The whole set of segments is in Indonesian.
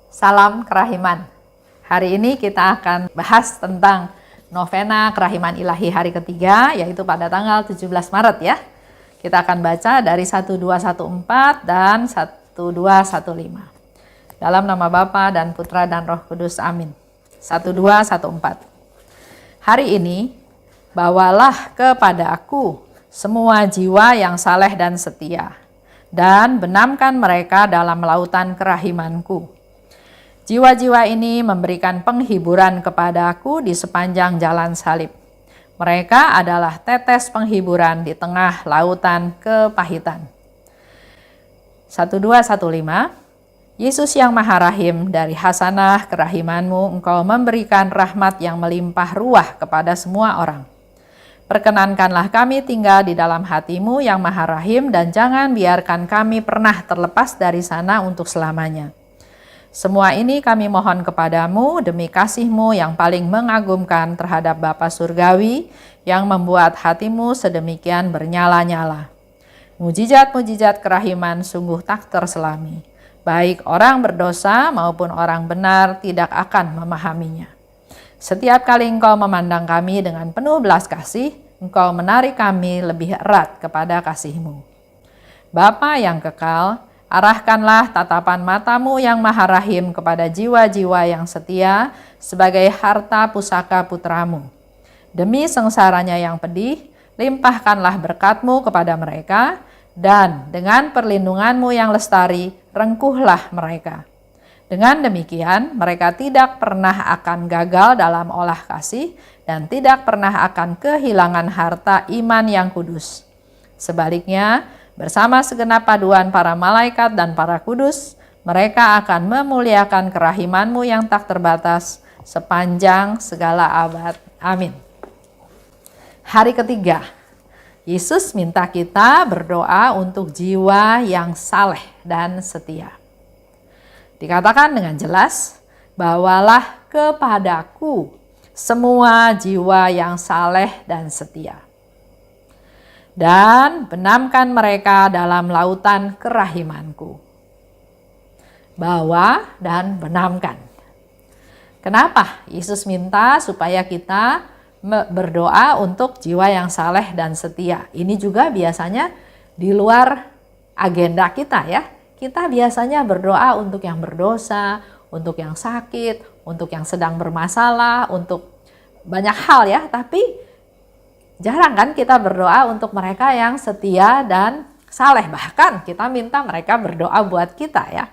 Salam kerahiman. Hari ini kita akan bahas tentang novena kerahiman ilahi hari ketiga, yaitu pada tanggal 17 Maret ya. Kita akan baca dari 1214 dan 1215. Dalam nama Bapa dan Putra dan Roh Kudus, amin. 1214. Hari ini, bawalah kepada aku semua jiwa yang saleh dan setia, dan benamkan mereka dalam lautan kerahimanku. Jiwa-jiwa ini memberikan penghiburan kepadaku di sepanjang jalan salib. Mereka adalah tetes penghiburan di tengah lautan kepahitan. 1215. Yesus yang Maha Rahim, dari hasanah kerahimanmu Engkau memberikan rahmat yang melimpah ruah kepada semua orang. Perkenankanlah kami tinggal di dalam hatimu yang Maha Rahim, dan jangan biarkan kami pernah terlepas dari sana untuk selamanya. Semua ini kami mohon kepadamu demi kasih-Mu yang paling mengagumkan terhadap Bapa Surgawi yang membuat hatimu sedemikian bernyala-nyala. Mujizat-mujizat kerahiman sungguh tak terselami. Baik orang berdosa maupun orang benar tidak akan memahaminya. Setiap kali Engkau memandang kami dengan penuh belas kasih, Engkau menarik kami lebih erat kepada kasih-Mu. Bapa yang kekal, arahkanlah tatapan matamu yang Maha Rahim kepada jiwa-jiwa yang setia sebagai harta pusaka putramu. Demi sengsaranya yang pedih, limpahkanlah berkat-Mu kepada mereka, dan dengan perlindungan-Mu yang lestari, rengkuhlah mereka. Dengan demikian, mereka tidak pernah akan gagal dalam olah kasih dan tidak pernah akan kehilangan harta iman yang kudus. Sebaliknya, bersama segenap paduan para malaikat dan para kudus, mereka akan memuliakan kerahiman-Mu yang tak terbatas sepanjang segala abad. Amin. Hari ketiga, Yesus minta kita berdoa untuk jiwa yang saleh dan setia. Dikatakan dengan jelas, bawalah kepadaku semua jiwa yang saleh dan setia, dan benamkan mereka dalam lautan kerahimanku. Bawa dan benamkan. Kenapa Yesus minta supaya kita berdoa untuk jiwa yang saleh dan setia? Ini juga biasanya di luar agenda kita ya. Kita biasanya berdoa untuk yang berdosa, untuk yang sakit, untuk yang sedang bermasalah, untuk banyak hal ya. Tapi jarang kan kita berdoa untuk mereka yang setia dan saleh. Bahkan kita minta mereka berdoa buat kita ya.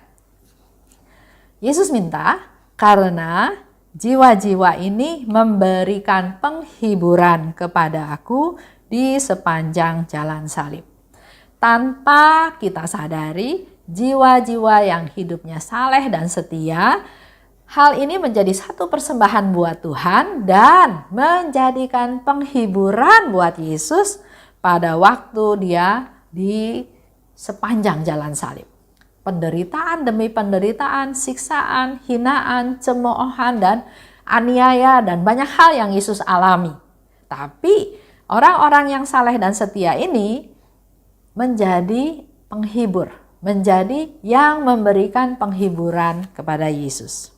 Yesus minta karena jiwa-jiwa ini memberikan penghiburan kepada aku di sepanjang jalan salib. Tanpa kita sadari, jiwa-jiwa yang hidupnya saleh dan setia, hal ini menjadi satu persembahan buat Tuhan dan menjadikan penghiburan buat Yesus pada waktu dia di sepanjang jalan salib. Penderitaan demi penderitaan, siksaan, hinaan, cemoohan, dan aniaya, dan banyak hal yang Yesus alami. Tapi orang-orang yang saleh dan setia ini menjadi penghibur, menjadi yang memberikan penghiburan kepada Yesus.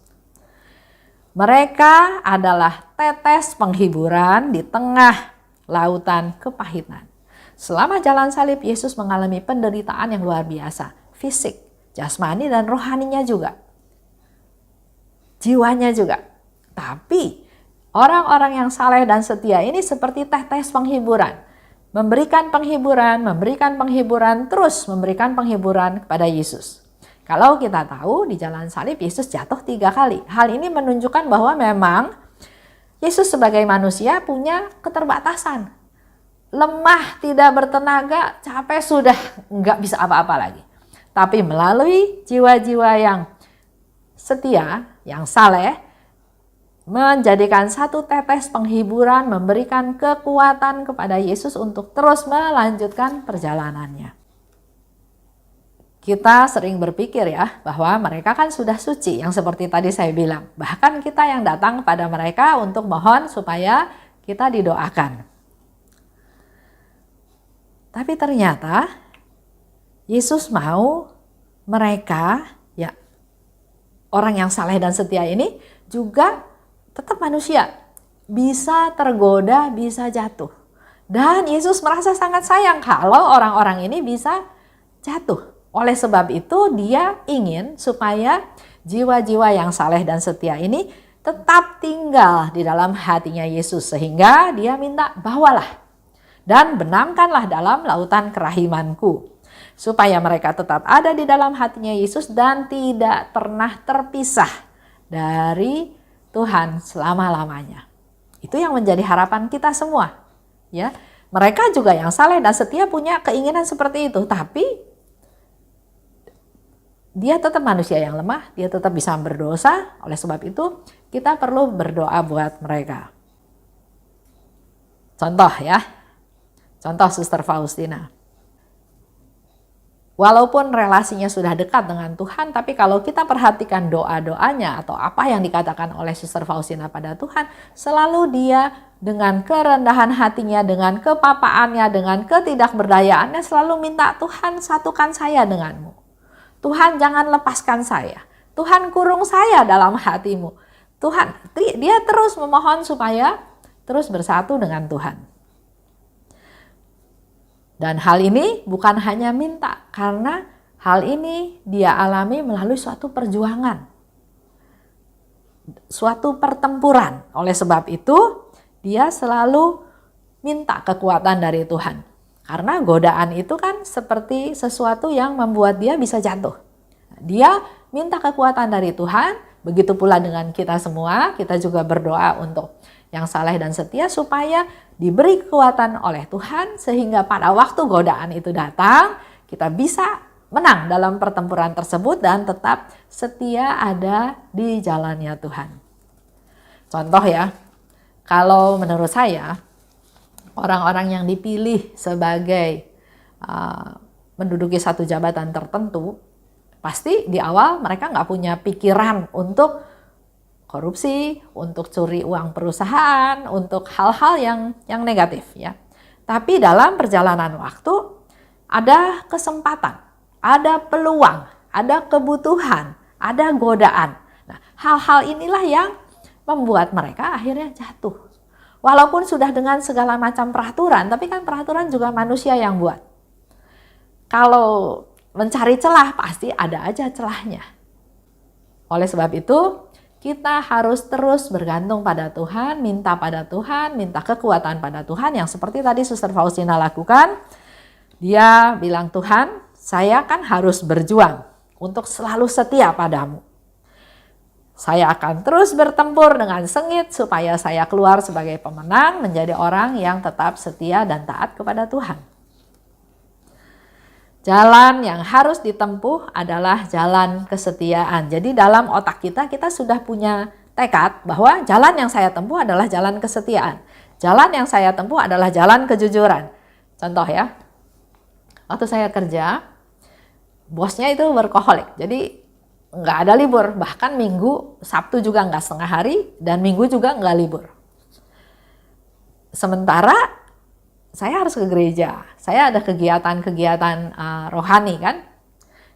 Mereka adalah tetes penghiburan di tengah lautan kepahitan. Selama jalan salib, Yesus mengalami penderitaan yang luar biasa. Fisik, jasmani, dan rohaninya juga. Jiwanya juga. Tapi orang-orang yang saleh dan setia ini seperti tetes penghiburan. Memberikan penghiburan, terus memberikan penghiburan kepada Yesus. Kalau kita tahu di jalan salib Yesus jatuh 3 kali. Hal ini menunjukkan bahwa memang Yesus sebagai manusia punya keterbatasan. Lemah, tidak bertenaga, capek, sudah nggak bisa apa-apa lagi. Tapi melalui jiwa-jiwa yang setia, yang saleh, menjadikan satu tetes penghiburan, memberikan kekuatan kepada Yesus untuk terus melanjutkan perjalanannya. Kita sering berpikir ya, bahwa mereka kan sudah suci, yang seperti tadi saya bilang. Bahkan kita yang datang kepada mereka untuk mohon supaya kita didoakan. Tapi ternyata Yesus mau mereka ya orang yang saleh dan setia ini juga tetap manusia, bisa tergoda, bisa jatuh. Dan Yesus merasa sangat sayang kalau orang-orang ini bisa jatuh. Oleh sebab itu dia ingin supaya jiwa-jiwa yang saleh dan setia ini tetap tinggal di dalam hatinya Yesus. Sehingga dia minta, bawalah dan benamkanlah dalam lautan kerahimanku. Supaya mereka tetap ada di dalam hatinya Yesus dan tidak pernah terpisah dari Tuhan selama-lamanya. Itu yang menjadi harapan kita semua. Ya, mereka juga yang saleh dan setia punya keinginan seperti itu, tapi dia tetap manusia yang lemah, dia tetap bisa berdosa. Oleh sebab itu kita perlu berdoa buat mereka. Contoh ya, contoh Suster Faustina. Walaupun relasinya sudah dekat dengan Tuhan, tapi kalau kita perhatikan doa-doanya atau apa yang dikatakan oleh Suster Faustina pada Tuhan, selalu dia dengan kerendahan hatinya, dengan kepapaannya, dengan ketidakberdayaannya selalu minta, Tuhan satukan saya denganmu. Tuhan jangan lepaskan saya. Tuhan kurung saya dalam hatimu. Tuhan, dia terus memohon supaya terus bersatu dengan Tuhan. Dan hal ini bukan hanya minta, karena hal ini dia alami melalui suatu perjuangan, suatu pertempuran. Oleh sebab itu, dia selalu minta kekuatan dari Tuhan. Karena godaan itu kan seperti sesuatu yang membuat dia bisa jatuh. Dia minta kekuatan dari Tuhan, begitu pula dengan kita semua, kita juga berdoa untuk yang saleh dan setia supaya diberi kekuatan oleh Tuhan sehingga pada waktu godaan itu datang kita bisa menang dalam pertempuran tersebut dan tetap setia ada di jalannya Tuhan. Contoh ya, kalau menurut saya orang-orang yang dipilih sebagai menduduki satu jabatan tertentu, pasti di awal mereka nggak punya pikiran untuk korupsi, untuk curi uang perusahaan, untuk hal-hal yang negatif ya. Tapi dalam perjalanan waktu ada kesempatan, ada peluang, ada kebutuhan, ada godaan. Nah, hal-hal inilah yang membuat mereka akhirnya jatuh. Walaupun sudah dengan segala macam peraturan, tapi kan peraturan juga manusia yang buat. Kalau mencari celah pasti ada aja celahnya. Oleh sebab itu, kita harus terus bergantung pada Tuhan, minta pada Tuhan, minta kekuatan pada Tuhan yang seperti tadi Suster Faustina lakukan. Dia bilang, Tuhan, saya kan harus berjuang untuk selalu setia padamu. Saya akan terus bertempur dengan sengit supaya saya keluar sebagai pemenang, menjadi orang yang tetap setia dan taat kepada Tuhan. Jalan yang harus ditempuh adalah jalan kesetiaan. Jadi dalam otak kita sudah punya tekad bahwa jalan yang saya tempuh adalah jalan kesetiaan. Jalan yang saya tempuh adalah jalan kejujuran. Contoh ya, waktu saya kerja, bosnya itu workaholic. Jadi nggak ada libur, bahkan Minggu, Sabtu juga nggak setengah hari, dan Minggu juga nggak libur. Sementara saya harus ke gereja, saya ada kegiatan-kegiatan rohani kan.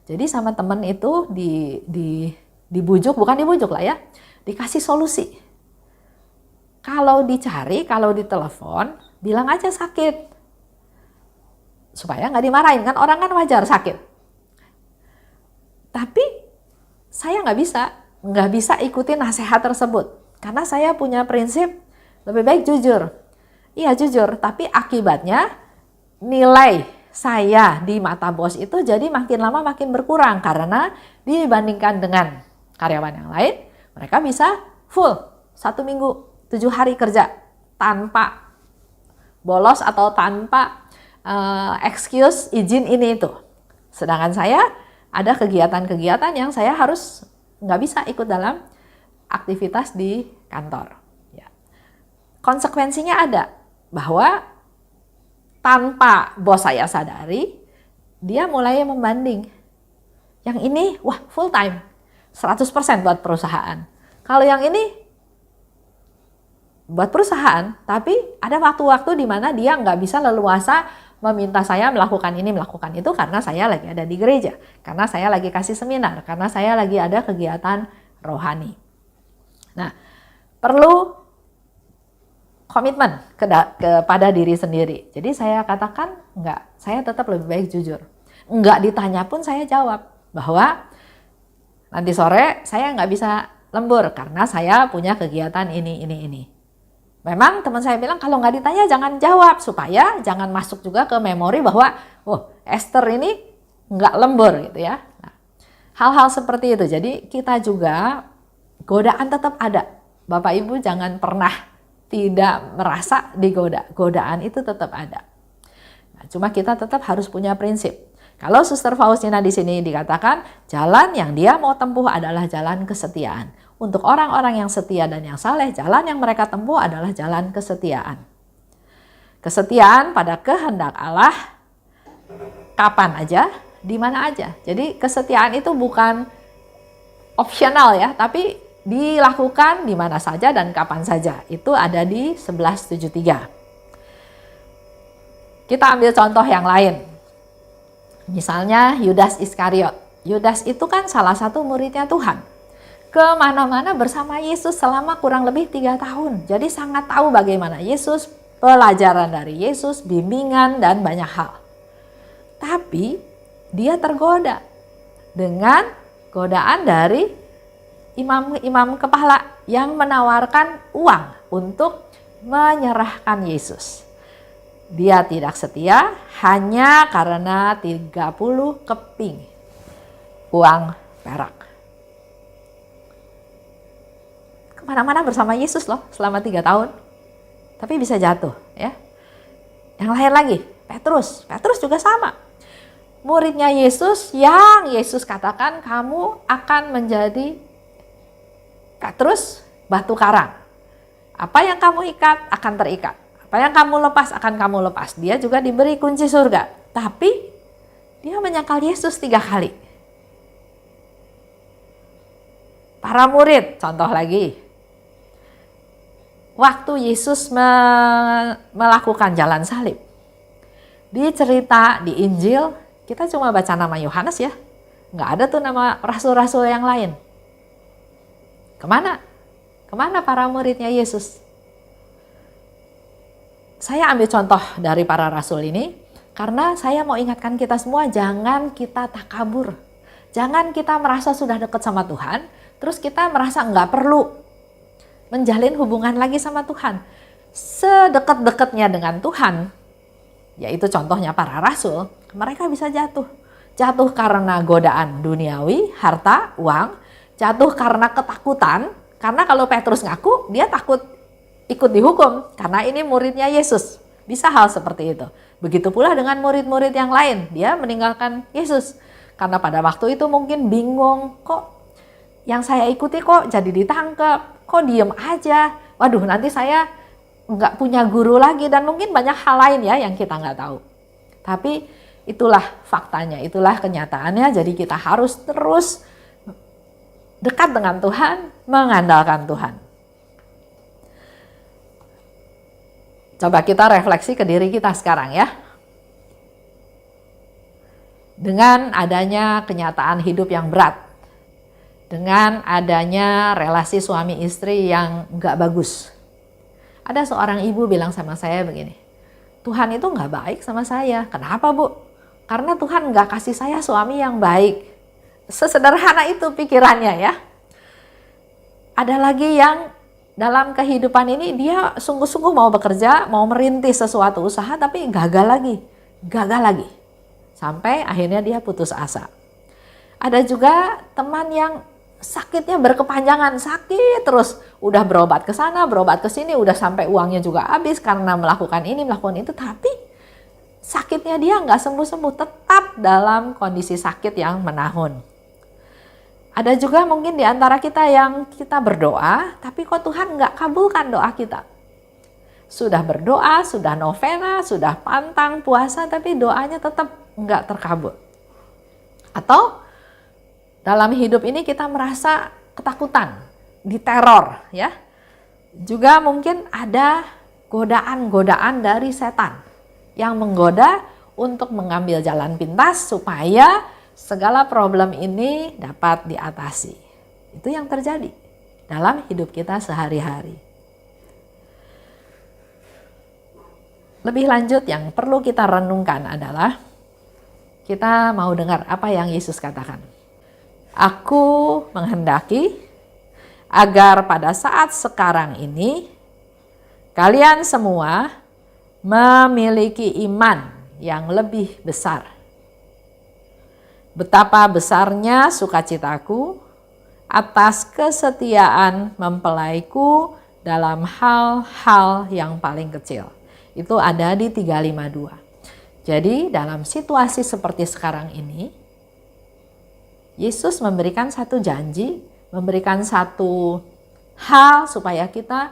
Jadi sama temen itu dibujuk, bukan dibujuk lah ya, dikasih solusi. Kalau dicari, kalau ditelepon, bilang aja sakit. Supaya nggak dimarahin, kan orang kan wajar sakit. Tapi saya nggak bisa ikutin nasihat tersebut. Karena saya punya prinsip lebih baik jujur. Iya jujur, tapi akibatnya nilai saya di mata bos itu jadi makin lama makin berkurang. Karena dibandingkan dengan karyawan yang lain, mereka bisa full 1 minggu, 7 hari kerja tanpa bolos atau tanpa excuse izin ini itu. Sedangkan saya ada kegiatan-kegiatan yang saya harus nggak bisa ikut dalam aktivitas di kantor. Ya. Konsekuensinya ada bahwa tanpa bos saya sadari, dia mulai membanding. Yang ini, wah full time, 100% buat perusahaan. Kalau yang ini buat perusahaan, tapi ada waktu-waktu di mana dia nggak bisa leluasa meminta saya melakukan ini, melakukan itu karena saya lagi ada di gereja, karena saya lagi kasih seminar, karena saya lagi ada kegiatan rohani. Nah, perlu komitmen kepada diri sendiri. Jadi saya katakan enggak, saya tetap lebih baik jujur. Enggak ditanya pun saya jawab bahwa nanti sore saya enggak bisa lembur karena saya punya kegiatan ini. Memang teman saya bilang kalau enggak ditanya jangan jawab supaya jangan masuk juga ke memori bahwa Esther ini enggak lembur gitu ya. Nah, hal-hal seperti itu. Jadi kita juga godaan tetap ada. Bapak Ibu jangan pernah tidak merasa digoda. Godaan itu tetap ada. Nah, cuma kita tetap harus punya prinsip. Kalau Suster Faustina di sini dikatakan jalan yang dia mau tempuh adalah jalan kesetiaan. Untuk orang-orang yang setia dan yang saleh, jalan yang mereka tempuh adalah jalan kesetiaan. Kesetiaan pada kehendak Allah kapan aja, di mana aja. Jadi kesetiaan itu bukan opsional ya, tapi dilakukan di mana saja dan kapan saja. Itu ada di 1173. Kita ambil contoh yang lain. Misalnya Yudas Iskariot. Yudas itu kan salah satu muridnya Tuhan. Kemana-mana bersama Yesus selama kurang lebih 3 tahun. Jadi sangat tahu bagaimana Yesus, pelajaran dari Yesus, bimbingan dan banyak hal. Tapi dia tergoda dengan godaan dari imam kepala yang menawarkan uang untuk menyerahkan Yesus. Dia tidak setia hanya karena 30 keping uang perak. Kemana-mana bersama Yesus loh selama 3 tahun. Tapi bisa jatuh ya. Yang lain lagi, Petrus juga sama. Muridnya Yesus yang Yesus katakan kamu akan menjadi Petrus batu karang. Apa yang kamu ikat akan terikat. Apa yang kamu lepas akan kamu lepas. Dia juga diberi kunci surga. Tapi dia menyangkal Yesus 3 kali. Para murid, contoh lagi. Waktu Yesus melakukan jalan salib. Di cerita di Injil, kita cuma baca nama Yohanes ya. Nggak ada tuh nama rasul-rasul yang lain. Kemana? Kemana para muridnya Yesus? Saya ambil contoh dari para rasul ini karena saya mau ingatkan kita semua jangan kita takabur. Jangan kita merasa sudah dekat sama Tuhan, terus kita merasa nggak perlu menjalin hubungan lagi sama Tuhan. Sedekat-dekatnya dengan Tuhan, yaitu contohnya para rasul, mereka bisa jatuh. Jatuh karena godaan duniawi, harta, uang, jatuh karena ketakutan, karena kalau Petrus ngaku, dia takut ikut dihukum, karena ini muridnya Yesus. Bisa hal seperti itu. Begitu pula dengan murid-murid yang lain, dia meninggalkan Yesus. Karena pada waktu itu mungkin bingung, kok yang saya ikuti kok jadi ditangkap, kok diem aja, waduh nanti saya nggak punya guru lagi, dan mungkin banyak hal lain ya yang kita nggak tahu. Tapi itulah faktanya, itulah kenyataannya, jadi kita harus terus dekat dengan Tuhan, mengandalkan Tuhan. Coba kita refleksi ke diri kita sekarang ya. Dengan adanya kenyataan hidup yang berat, dengan adanya relasi suami istri yang gak bagus. Ada seorang ibu bilang sama saya begini, Tuhan itu gak baik sama saya. Kenapa Bu? Karena Tuhan gak kasih saya suami yang baik. Sesederhana itu pikirannya ya. Ada lagi yang dalam kehidupan ini dia sungguh-sungguh mau bekerja, mau merintis sesuatu usaha tapi gagal lagi. Sampai akhirnya dia putus asa. Ada juga teman yang sakitnya berkepanjangan, sakit terus, udah berobat ke sana, berobat ke sini, udah sampai uangnya juga habis karena melakukan ini, melakukan itu, tapi sakitnya dia nggak sembuh-sembuh, tetap dalam kondisi sakit yang menahun. Ada juga mungkin di antara kita yang kita berdoa, tapi kok Tuhan nggak kabulkan doa kita. Sudah berdoa, sudah novena, sudah pantang, puasa, tapi doanya tetap nggak terkabul. Atau dalam hidup ini kita merasa ketakutan, diteror ya. Juga mungkin ada godaan-godaan dari setan yang menggoda untuk mengambil jalan pintas supaya segala problem ini dapat diatasi. Itu yang terjadi dalam hidup kita sehari-hari. Lebih lanjut yang perlu kita renungkan adalah kita mau dengar apa yang Yesus katakan. Aku menghendaki agar pada saat sekarang ini kalian semua memiliki iman yang lebih besar. Betapa besarnya sukacitaku atas kesetiaan mempelaiku dalam hal-hal yang paling kecil. Itu ada di 352. Jadi dalam situasi seperti sekarang ini, Yesus memberikan satu janji, memberikan satu hal supaya kita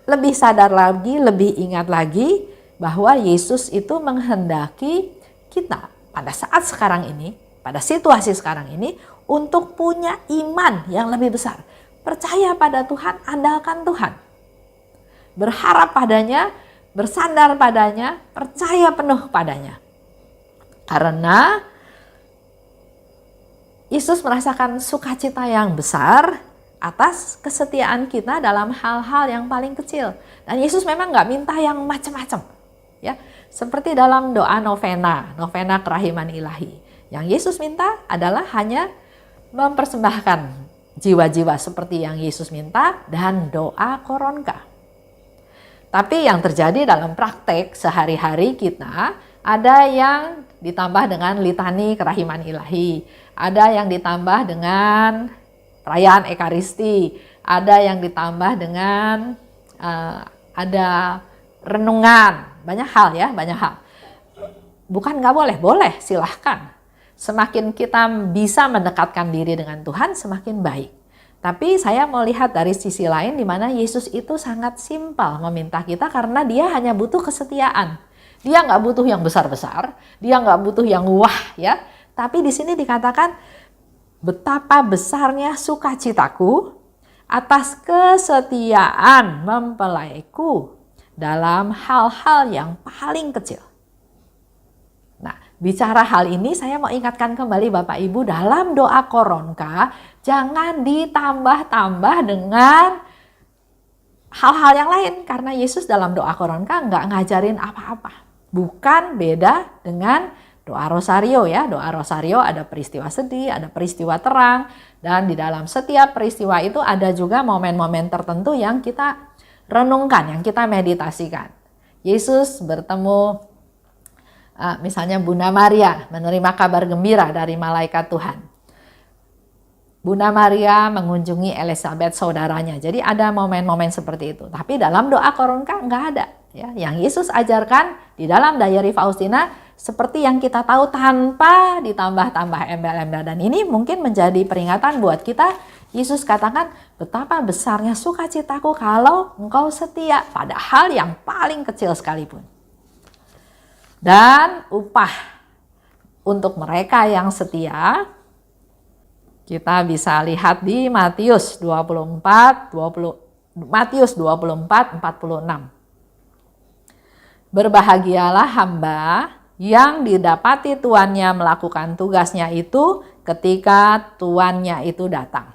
lebih sadar lagi, lebih ingat lagi bahwa Yesus itu menghendaki kita pada saat sekarang ini, pada situasi sekarang ini untuk punya iman yang lebih besar. Percaya pada Tuhan, andalkan Tuhan. Berharap padanya, bersandar padanya, percaya penuh padanya. Karena Yesus merasakan sukacita yang besar atas kesetiaan kita dalam hal-hal yang paling kecil. Dan Yesus memang gak minta yang macam-macam. Ya, seperti dalam doa novena kerahiman ilahi. Yang Yesus minta adalah hanya mempersembahkan jiwa-jiwa seperti yang Yesus minta dan doa koronka. Tapi yang terjadi dalam praktek sehari-hari kita, ada yang ditambah dengan litani kerahiman ilahi, ada yang ditambah dengan perayaan Ekaristi, ada yang ditambah dengan ada renungan, banyak hal ya, banyak hal. Bukan nggak boleh, boleh, silahkan. Semakin kita bisa mendekatkan diri dengan Tuhan, semakin baik. Tapi saya mau lihat dari sisi lain di mana Yesus itu sangat simpel meminta kita karena dia hanya butuh kesetiaan. Dia nggak butuh yang besar-besar, dia nggak butuh yang wah ya. Tapi di sini dikatakan betapa besarnya sukacitaku atas kesetiaan mempelaiku dalam hal-hal yang paling kecil. Nah, bicara hal ini saya mau ingatkan kembali Bapak Ibu dalam doa koronka jangan ditambah-tambah dengan hal-hal yang lain. Karena Yesus dalam doa koronka nggak ngajarin apa-apa. Bukan beda dengan doa rosario ya. Doa rosario ada peristiwa sedih, ada peristiwa terang. Dan di dalam setiap peristiwa itu ada juga momen-momen tertentu yang kita renungkan, yang kita meditasikan. Yesus bertemu misalnya Bunda Maria menerima kabar gembira dari malaikat Tuhan. Bunda Maria mengunjungi Elizabeth saudaranya. Jadi ada momen-momen seperti itu. Tapi dalam doa koronka nggak ada. Ya, yang Yesus ajarkan di dalam Diary Faustina seperti yang kita tahu tanpa ditambah-tambah embel-embel. Dan ini mungkin menjadi peringatan buat kita. Yesus katakan betapa besarnya sukacitaku kalau engkau setia pada hal yang paling kecil sekalipun. Dan upah untuk mereka yang setia kita bisa lihat di Matius 24, 46. Berbahagialah hamba yang didapati tuannya melakukan tugasnya itu ketika tuannya itu datang.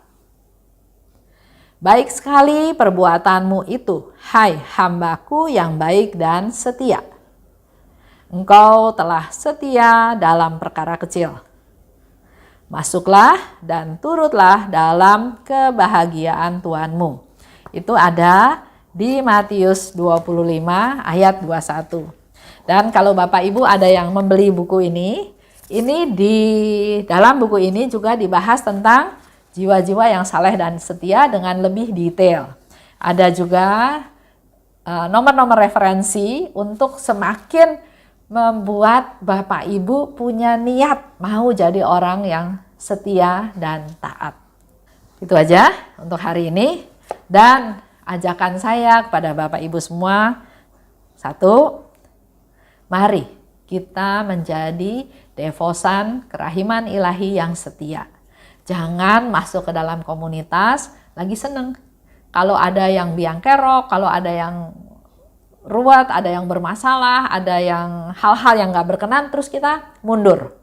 Baik sekali perbuatanmu itu, hai hambaku yang baik dan setia. Engkau telah setia dalam perkara kecil. Masuklah dan turutlah dalam kebahagiaan Tuanmu. Itu ada di Matius 25 ayat 21. Dan kalau Bapak Ibu ada yang membeli buku ini di dalam buku ini juga dibahas tentang jiwa-jiwa yang saleh dan setia dengan lebih detail. Ada juga nomor-nomor referensi untuk semakin membuat Bapak Ibu punya niat mau jadi orang yang setia dan taat. Itu aja untuk hari ini. Dan ajakan saya kepada Bapak Ibu semua, satu, mari kita menjadi devosan kerahiman ilahi yang setia. Jangan masuk ke dalam komunitas lagi seneng. Kalau ada yang biang kerok, kalau ada yang ruwet, ada yang bermasalah, ada yang hal-hal yang gak berkenan, terus kita mundur.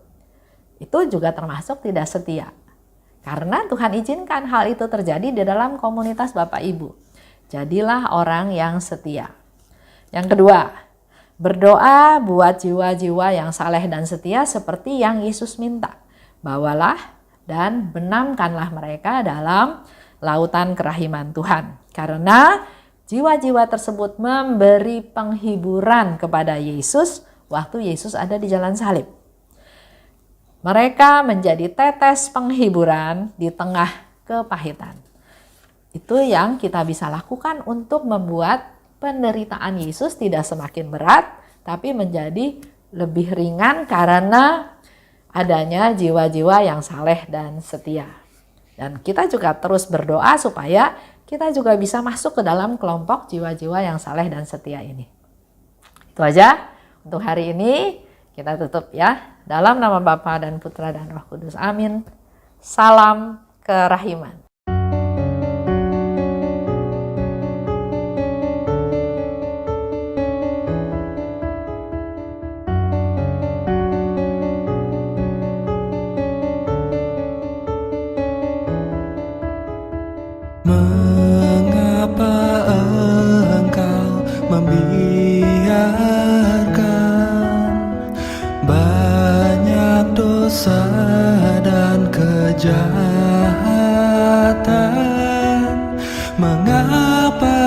Itu juga termasuk tidak setia. Karena Tuhan izinkan hal itu terjadi di dalam komunitas Bapak Ibu. Jadilah orang yang setia. Yang kedua, berdoa buat jiwa-jiwa yang saleh dan setia seperti yang Yesus minta. Bawalah dan benamkanlah mereka dalam lautan kerahiman Tuhan. Karena jiwa-jiwa tersebut memberi penghiburan kepada Yesus waktu Yesus ada di jalan salib. Mereka menjadi tetes penghiburan di tengah kepahitan. Itu yang kita bisa lakukan untuk membuat penderitaan Yesus tidak semakin berat, tapi menjadi lebih ringan karena adanya jiwa-jiwa yang saleh dan setia. Dan kita juga terus berdoa supaya kita juga bisa masuk ke dalam kelompok jiwa-jiwa yang saleh dan setia ini. Itu aja untuk hari ini. Kita tutup ya. Dalam nama Bapa dan Putra dan Roh Kudus. Amin. Salam kerahiman. Mengapa engkau membiarkan banyak dosa dan kejahatan? Mengapa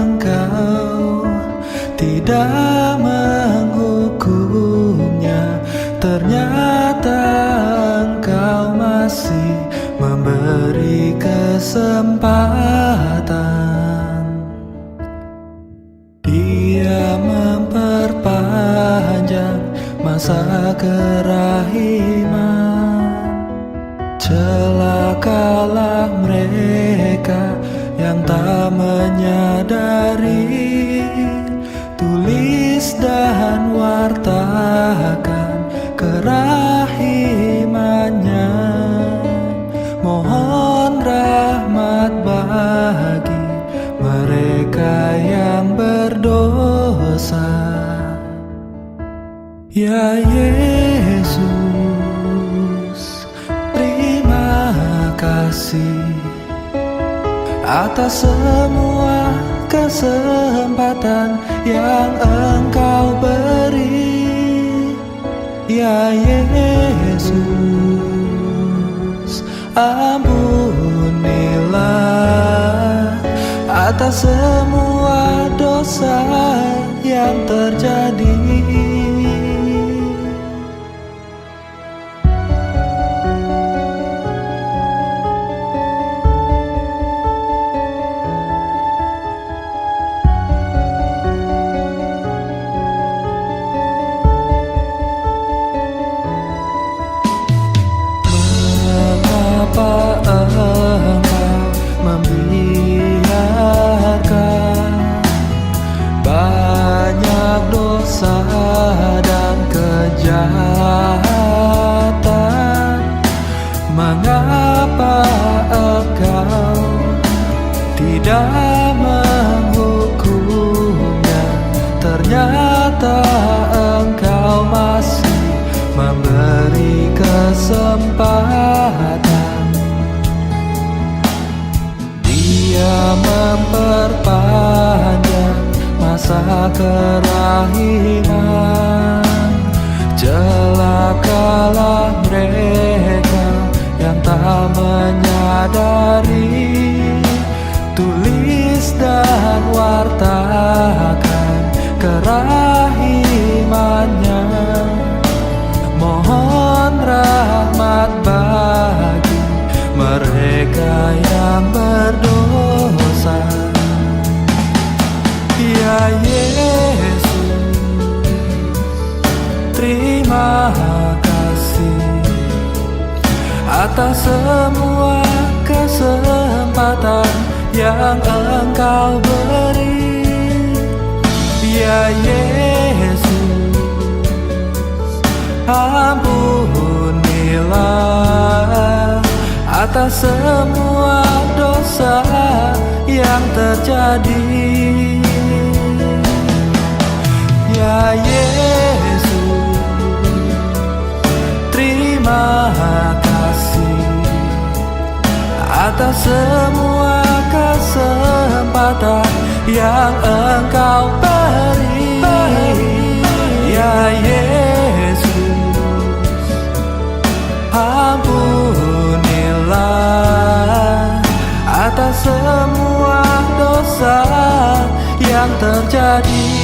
engkau tidak menghukumnya? Ternyata engkau masih memberi kesempatan. Dia memperpanjang masa kerahiman. Celakalah mereka yang tak menyadari. Tulis dan wartakan kerahimannya. Mohon rahmat bagi mereka yang berdosa. Ya Yesus, terima kasih atas semua kesempatan yang Engkau beri. Ya Yesus, ampunilah atas semua dosa yang terjadi. Mengapa engkau tidak menghukumnya? Ternyata engkau masih memberi kesempatan. Dia memperpanjang masa kerahiman. Celakalah mereka yang tak menyadari. Tulis dan wartakan kerahimannya. Mohon rahmat bagi mereka yang berdosa. Ya Yesus, terima kasih atas semua kesempatan yang Engkau beri. Ya Yesus, ampunilah atas semua dosa yang terjadi. Ya Yesus, terima kasih atas semua kesempatan yang Engkau beri. Ya Yesus, ampunilah atas semua dosa yang terjadi.